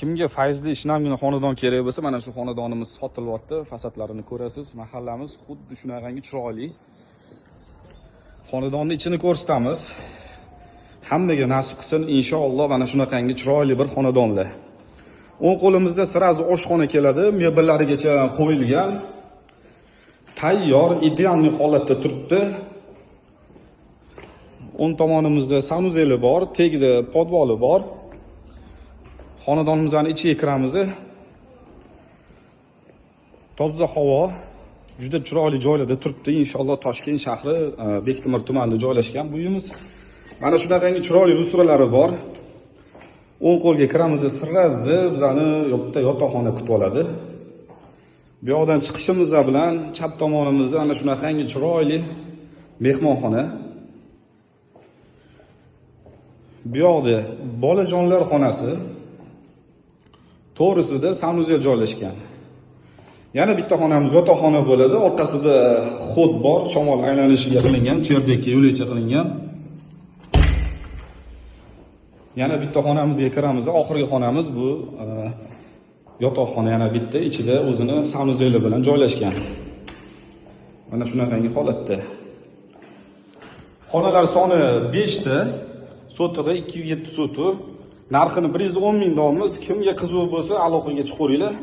Kimga fayzli shinamgina xonadon kerak bo'lsa, mana shu xonadonimiz sotilyapti. Fasadlarini ko'rasiz. Mahallamiz xuddi shunaqangi chiroyli. Xonadonning ichini ko'rsatamiz. Hammaga nasib qilsin inshaalloh mana shunaqangi chiroyli bir xonadonlar. O'ng qo'limizda sirazi oshxona keladi, mebellarigacha qo'yilgan. Tayyor, ideal holatda turibdi. O'ng tomonimizda sanuzeli bor, tagida podvoli bor. Xonadonimizning ichiga kiramiz. Toza havo, juda chiroyli joylarda turibdi. Inshaalloh Toshkent shahri Bektemir tumanida joylashgan bu uyimiz. Mana shunaqangi chiroyli lustralari bor. O'ng qo'lga kiramiz, sirrazi bizani yotoqxona kutib oladi. Bu yoqdan chiqishimiz bilan chap tomonimizda ana shunaqangi chiroyli mehmonxona. Bu yoqda bolajonlar xonasi. To'g'risida sanuzel joylashgan. Yana bitta xonamiz yotoqxona bo'ladi. Orqasida xod bor, shamol aylanishiga qilingan, cherdakka yo'lakcha qilingan. Yana bitta xonamizga kiramiz. Oxirgi xonamiz bu yotoqxona yana bitta, ichida o'zini sanuzeli bilan joylashgan. Mana shunaqangi holatda. Xonalar soni 5 ta, sotig'i 207 sotuq. Narxini 110 ming deymiz. Kimga qiziq bo'lsa, aloqaga chiqaveringlar.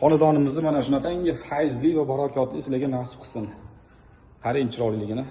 Xonadonimizni mana shunaqangi fayzli va barakotli sizlarga nasib qilsin. Qarang chiroyliligini.